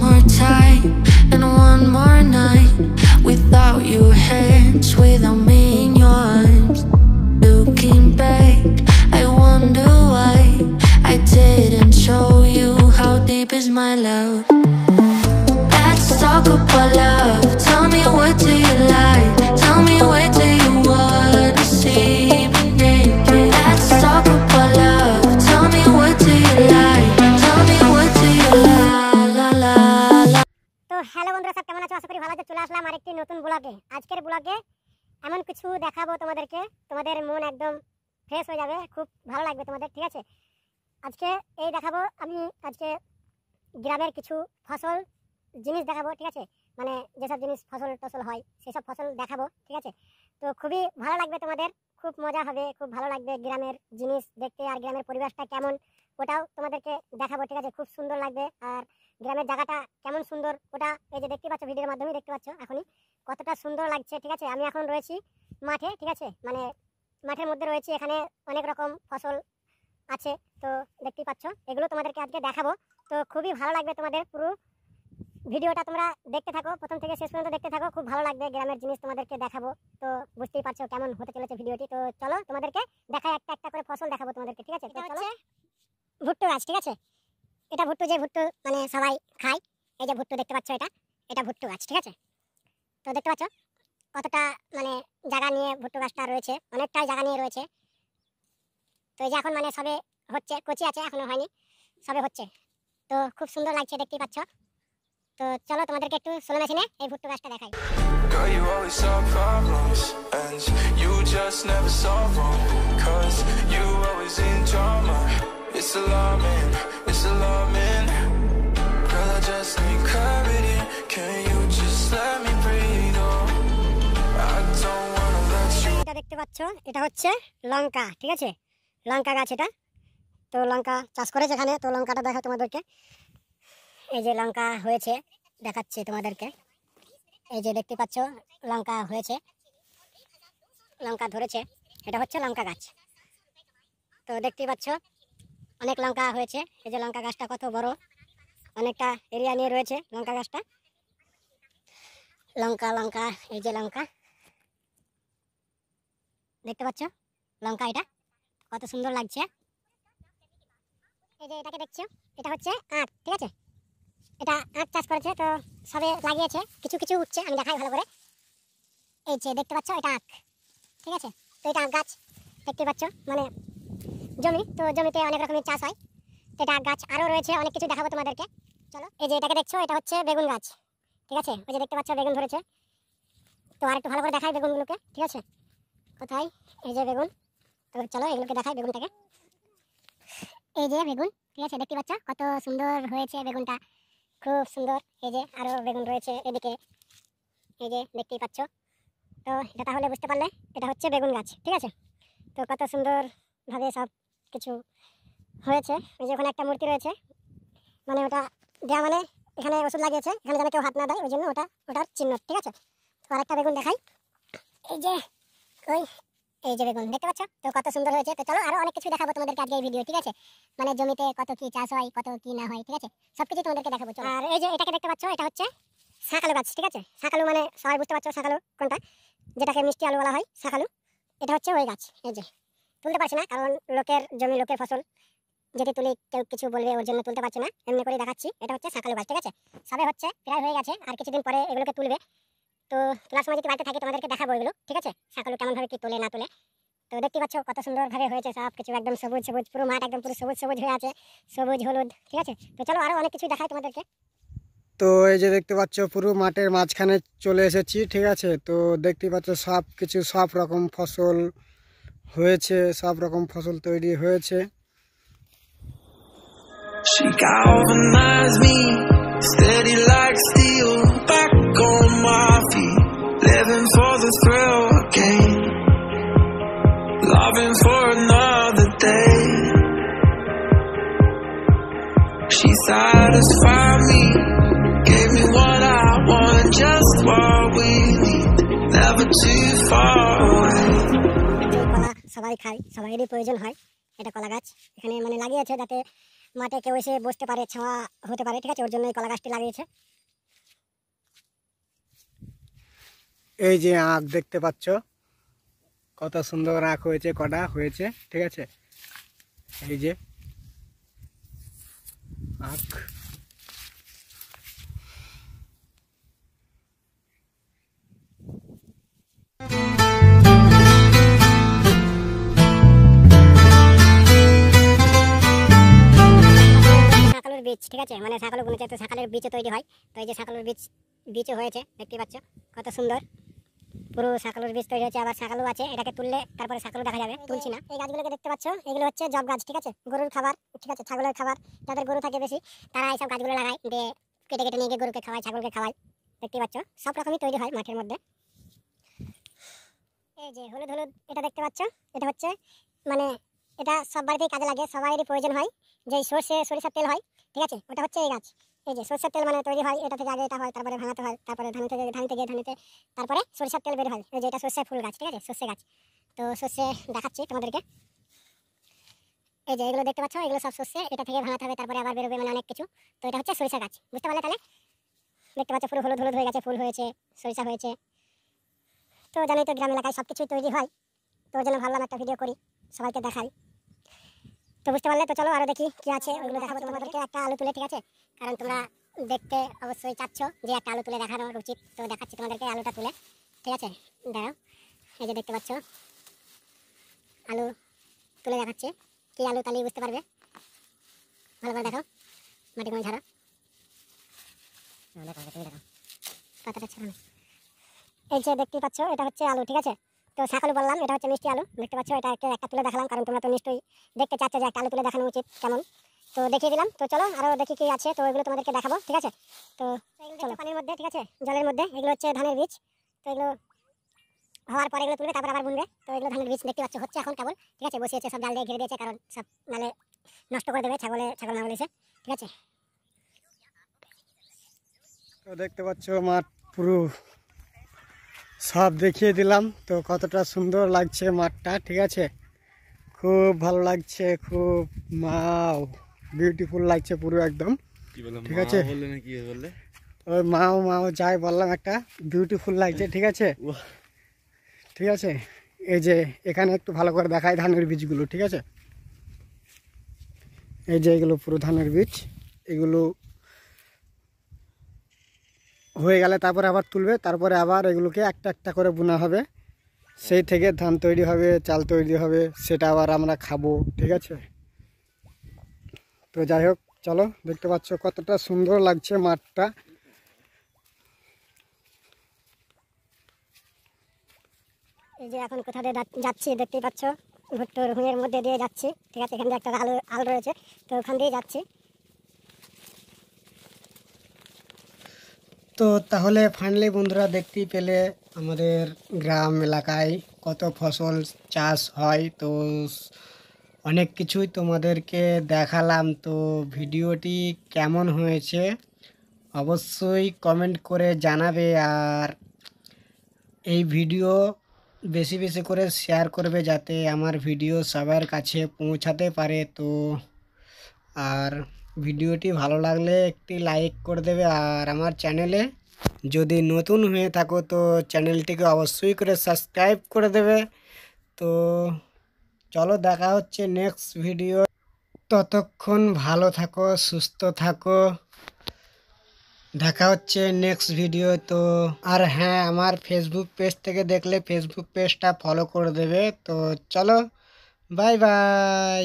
more time and one more night without your hands, without me in your arms. Looking back, I wonder why I didn't show you how deep is my love. Let's talk about love. Tell me, what do you like? Tell me, where do you wanna see me naked? Let's talk about love. Tell me, what do you like? Tell me, what do you like? তো hello বন্ধুরা, সব কেমন আছো? আশা করি ভালো আছো। চলে আসলাম আরেকটি নতুন ব্লগে। আজকের ব্লগে এমন কিছু দেখাবো তোমাদেরকে, তোমাদের মন একদম ফ্রেশ হয়ে যাবে, খুব ভালো লাগবে তোমাদের, ঠিক আছে? আজকে এই দেখাবো আমি আজকে গ্রামের কিছু ফসল জিনিস দেখাবো, ঠিক আছে? মানে যেসব জিনিস ফসল টসল হয় সেসব ফসল দেখাবো, ঠিক আছে? তো খুবই ভালো লাগবে তোমাদের, খুব মজা হবে, খুব ভালো লাগবে গ্রামের জিনিস দেখতে, আর গ্রামের পরিবেশটা কেমন ওটাও তোমাদেরকে দেখাবো, ঠিক আছে? খুব সুন্দর লাগবে। আর গ্রামের জায়গাটা কেমন সুন্দর ওটা এই যে দেখতে পাচ্ছ, ভিডিওর মাধ্যমে দেখতে পাচ্ছ এখনই কতটা সুন্দর লাগছে, ঠিক আছে? আমি এখন রয়েছি মাঠে, ঠিক আছে? মানে মাঠের মধ্যে রয়েছি, এখানে অনেক রকম ফসল আছে, তো দেখতেই পাচ্ছ, এগুলো তোমাদেরকে আজকে দেখাবো। তো খুবই ভালো লাগবে তোমাদের, পুরো ভিডিওটা তোমরা দেখতে থাকো, প্রথম থেকে শেষ পর্যন্ত দেখতে থাকো, খুব ভালো লাগবে। গ্রামের জিনিস তোমাদেরকে দেখাবো, তো বুঝতেই পারছো কেমন হতে চলেছে ভিডিওটি। তো চলো তোমাদেরকে দেখাই, একটা একটা করে ফসল দেখাবো তোমাদেরকে, ঠিক আছে? এটা হচ্ছে ভুট্টো গাছ, ঠিক আছে? এটা ভুট্টো, যে ভুট্টো মানে সবাই খায়, এই যে ভুট্টো দেখতে পাচ্ছ, এটা ভুট্টো গাছ, ঠিক আছে? তো দেখতে পাচ্ছ কতটা মানে জায়গা নিয়ে ভুট্টো গাছটা রয়েছে, অনেকটাই জায়গা নিয়ে রয়েছে। তো এই যে এখন মানে সবে হচ্ছে, কচি আছে, এখনো হয়নি, সবে হচ্ছে। তো খুব সুন্দর লাগছে, দেখতেই পাচ্ছ। তো চলো তোমাদেরকে একটু স্লো মেশিনে এই ভুট্টো গাছটা দেখাই। Girl, you always solve problems, and you just never solve them, 'cause you always in drama. It's alarming, it's alarming. Girl, I just need clarity. Can you just let me breathe? Oh, I don't wanna let you. এটা দেখতে পাচ্ছ, এটা হচ্ছে লঙ্কা, ঠিক আছে? লঙ্কা গাছ এটা। তো লঙ্কা চাষ করেছে এখানে, তো লঙ্কাটা দেখা তোমাদেরকে। এই যে লঙ্কা হয়েছে, দেখাচ্ছি তোমাদেরকে। এই যে দেখতে পাচ্ছ লঙ্কা হয়েছে, লঙ্কা ধরেছে, এটা হচ্ছে লঙ্কা গাছ। তো দেখতেই পাচ্ছ অনেক লঙ্কা হয়েছে। এই যে লঙ্কা গাছটা কত বড়, অনেকটা এরিয়া নিয়ে রয়েছে লঙ্কা গাছটা। লঙ্কা লঙ্কা এই যে লঙ্কা দেখতে পাচ্ছ, লঙ্কা এটা কত সুন্দর লাগছে। এই যে এটাকে দেখছো, এটা হচ্ছে আখ, ঠিক আছে? এটা আখ চাষ করেছে, তো সবে লাগিয়েছে, কিছু কিছু উঠছে, আমি দেখাই ভালো করে। এই যে দেখতে পাচ্ছ এটা আখ, ঠিক আছে? তো এটা আখ গাছ দেখতে পাচ্ছ, মানে জমি, তো জমিতে অনেক রকমের চাষ হয়, তো এটা আখ গাছ। আরও রয়েছে অনেক কিছু দেখাবো তোমাদেরকে, চলো। এই যে এটাকে দেখছো, এটা হচ্ছে বেগুন গাছ, ঠিক আছে? ওই যে দেখতে পাচ্ছ বেগুন ধরেছে। তো আর একটু ভালো করে দেখাই বেগুনগুলোকে, ঠিক আছে? কোথায় এই যে বেগুন, তো চলো এগুলোকে দেখাই বেগুনটাকে। এই যে বেগুন, ঠিক আছে? দেখতে পাচ্ছ কত সুন্দর হয়েছে বেগুনটা, খুব সুন্দর। এই যে আরো বেগুন রয়েছে এদিকে, এই যে দেখতেই পাচ্ছ। তো এটা তাহলে বুঝতে পারলে এটা হচ্ছে বেগুন গাছ, ঠিক আছে? তো কত সুন্দর ভাবে সব কিছু হয়েছে। এই যে ওখানে একটা মূর্তি রয়েছে, মানে ওটা দেওয়া মানে এখানে ওষুধ লাগিয়েছে, এখানে যেন কেউ হাত না দেয়, ওই জন্য ওটার চিহ্ন, ঠিক আছে? তো আরেকটা বেগুন দেখাই, এই যে ওই এই যে বেগুন দেখতে পাচ্ছ, তো কত সুন্দর হয়েছে। তো চলো আরো অনেক কিছু দেখাবো তোমাদেরকে আজকে এই ভিডিও, ঠিক আছে? মানে জমিতে কত কি চাষ হয়, কত কি না হয়, ঠিক আছে? সবকিছু তোমাদেরকে দেখাবো। আর এই যে এটাকে দেখতে পাচ্ছ, এটা হচ্ছে শাকালু গাছ, ঠিক আছে? শাকালু মানে সবাই বুঝতে পারছো শাকালু কোনটা, যেটাকে মিষ্টি আলু বলা হয়, শাকালু। এটা হচ্ছে ওই গাছ। এই যে তুলতে পারছি না, কারণ লোকের জমি, লোকের ফসল, যদি তুলি কেউ কিছু বলবে, ওর জন্য তুলতে পারছি না, এমনি করে দেখাচ্ছি। এটা হচ্ছে শাকালু গাছ, ঠিক আছে? সবে হচ্ছে, প্রায় হয়ে গেছে, আর কিছুদিন পরে এগুলোকে তুলবে। তো তোলার সময় যদি বাড়িতে থাকে তোমাদেরকে দেখাবো এগুলো, ঠিক আছে? শাকালু কেমন ভাবে কি তোলে না তোলে। তো দেখতে পাচ্ছ কত সুন্দর ভাবে হয়েছে সব কিছু, একদম সবুজ সবুজ, পুরো মাঠ একদম পুরো সবুজ সবুজ হয়ে আছে, সবুজ হলুদ, ঠিক আছে? তো চলো আরো অনেক কিছু দেখাই তোমাদেরকে। তো এই যে দেখতে পাচ্ছ পুরো মাঠের মাঝখানে চলে এসেছি, ঠিক আছে? তো দেখতে পাচ্ছ সব কিছু, সব রকম ফসল হয়েছে, সব রকম ফসল তৈরি হয়েছে। She galvanized me, steady like steel, back on my feet, living for the thrill again, loving for another day. She satisfied me, gave me what I want, just what we need, never too far away. সবাই খায়, সবাইয়েরই প্রয়োজন হয়। এটা কলা গাছ এখানে মানে লাগিয়েছে যাতে মাঠে কেউ এসে বসতে পারে, ছাওয়া হতে পারে, ঠিক আছে, ওর জন্য এই কলা গাছটি লাগিয়েছে। এই যে আখ দেখতে পাচ্ছ, কত সুন্দর আখ হয়েছে, কটা হয়েছে, ঠিক আছে। এই যে আখ, শাকালুর বীজ, ঠিক আছে, মানে শাকালু বুনেছে তো শাকালের বীজও তৈরি হয়। তো এই যে শাকালুর বীজও হয়েছে, দেখতে পাচ্ছ কত সুন্দর, পুরো শাকালুর বীজ তৈরি হয়েছে। আবার শাকালু আছে, এটাকে তুললে তারপরে শাকালু দেখা যাবে, তুলছি না। এই গাছগুলোকে দেখতে পাচ্ছ, এগুলো হচ্ছে জব গাছ, ঠিক আছে, গরুর খাবার, ঠিক আছে, ছাগলের খাবার। যাদের গরু থাকে বেশি তারা এইসব গাছগুলো লাগায়, দিয়ে কেটে কেটে নিয়ে গিয়ে গরুকে খাওয়ায়, ছাগলকে খাওয়ায়। দেখতে পাচ্ছ সব রকমই তৈরি হয় মাঠের মধ্যে। এই যে হলুদ হলুদ এটা দেখতে পাচ্ছ, এটা হচ্ছে মানে এটা সব বাড়িতেই কাজে লাগে, সবারই প্রয়োজন হয়। যে সরিষার তেল হয়, ঠিক আছে, ওটা হচ্ছে এই গাছ। এই যে সরিষার তেল মানে তৈরি হয়, এটা থেকে আগে এটা হয়, তারপরে ভাঙাতে হয়, তারপরে ধানিতে তারপরে সরিষার তেল বের হয়। এই যে এটা সর্ষে ফুল গাছ, ঠিক আছে, সর্ষে গাছ। তো সর্ষে দেখাচ্ছি তোমাদেরকে। এই যে এগুলো দেখতে পাচ্ছ, এগুলো সব সর্ষে, এটা থেকে ভাঙাতে হবে, তারপরে আবার বেরোবে, মানে অনেক কিছু। তো এটা হচ্ছে সরিষা গাছ, বুঝতে পারলে তাহলে? দেখতে পাচ্ছ পুরো হলুদ হলুদ হয়ে গেছে, ফুল হয়েছে, সরিষা হয়েছে। তো জানোই তো গ্রাম এলাকায় সব কিছুই তৈরি হয়, তো ওই জন্য ভাবলাম একটা ভিডিও করি, সবাইকে দেখাই। তো বুঝতে পারলে, তো চলো আরো দেখি কি আছে, ওগুলো দেখাবো তোমাদেরকে একটা আলু তুলে, ঠিক আছে, কারণ তোমরা দেখতে অবশ্যই চাচ্ছ যে একটা আলু তুলে দেখানো উচিত। তো দেখাচ্ছি তোমাদেরকে আলুটা তুলে, ঠিক আছে, দাঁড়াও। এই যে দেখতে পাচ্ছ আলু তুলে দেখাচ্ছে, কি আলু তাহলেই বুঝতে পারবে, ভালো করে দেখো, মাটি কোনো ঝাড়ো, পাতাটা ছাড়ানো। এই যে দেখতে পাচ্ছ এটা হচ্ছে আলু, ঠিক আছে। তো শাকালু বললাম, এটা হচ্ছে মিষ্টি আলু, দেখতে পাচ্ছ, এটা একটা তুলে দেখালাম, কারণ তোমরা তো নিশ্চয়ই দেখতে চাচ্ছ যে একটা আলু তুলে দেখানো উচিত কেমন। তো দেখিয়ে দিলাম। তো চলো আরো দেখি কি আছে, তো এগুলো তোমাদেরকে দেখাবো, ঠিক আছে। তো চলো পানির মধ্যে, ঠিক আছে, জলের মধ্যে, এগুলো হচ্ছে ধানের বীজ। তো এগুলো হওয়ার পরে এগুলো তুলবে, তারপর আবার বুনবে। তো এগুলো ধানের বীজ দেখতে পাচ্ছ হচ্ছে এখন কেবল, ঠিক আছে, বসিয়েছে, সব ডাল দিয়ে ঘিরে দিয়েছে, কারণ সব নালে নষ্ট করে দেবে ছাগল না বলেছে, ঠিক আছে। তো দেখতে পাচ্ছ মাঠ পুরো সব দেখিয়ে দিলাম। তো কতটা সুন্দর লাগছে মাঠটা, ঠিক আছে, খুব ভালো লাগছে, খুব বিউটিফুল লাগছে পুরো একদম, ঠিক আছে। ওই মাও যাই বললাম, একটা বিউটিফুল লাগছে, ঠিক আছে, ঠিক আছে। এই যে এখানে একটু ভালো করে দেখায় ধানের বীজগুলো, ঠিক আছে। এই যে এগুলো পুরো ধানের বীজ, এগুলো হয়ে গেলে তারপরে আবার তুলবে, তারপরে আবার এগুলোকে একটা একটা করে বোনা হবে, সেই থেকে ধান তৈরি হবে, চাল তৈরি হবে, সেটা আবার আমরা খাবো, ঠিক আছে। তো যাই হোক, চলো, দেখতে পাচ্ছ কতটা সুন্দর লাগছে মাঠটা। এই যে এখন কোথা দিয়ে যাচ্ছি দেখতেই পাচ্ছ, ভুট্টোর ভুঁইয়ের মধ্যে দিয়ে যাচ্ছি, ঠিক আছে, এখানে একটা আল রয়েছে, তো ওখান দিয়ে যাচ্ছি। তো তাহলে ফাইনালি বন্ধুরা দেখতেই পেলে আমাদের গ্রাম এলাকায় কত ফসল চাষ হয়, তো অনেক কিছুই তোমাদেরকে দেখালাম। তো ভিডিওটি কেমন হয়েছে অবশ্যই কমেন্ট করে জানাবে, আর এই ভিডিও বেশি বেশি করে শেয়ার করবে, যাতে আমার ভিডিও সবার কাছে পৌঁছাতে পারে। তো আর ভিডিওটি ভালো লাগলে একটি লাইক করে দেবে, আর আমার চ্যানেলে যদি নতুন হয়ে থাকো তো চ্যানেলটিকে অবশ্যই করে সাবস্ক্রাইব করে দেবে। তো চলো দেখা হচ্ছে নেক্সট ভিডিও, ততক্ষণ ভালো থাকো, সুস্থ থাকো, দেখা হচ্ছে নেক্সট ভিডিও। তো আর হ্যাঁ, আমার ফেসবুক পেজ থেকে দেখলে ফেসবুক পেজটা ফলো করে দেবে। তো চলো, বাই বাই।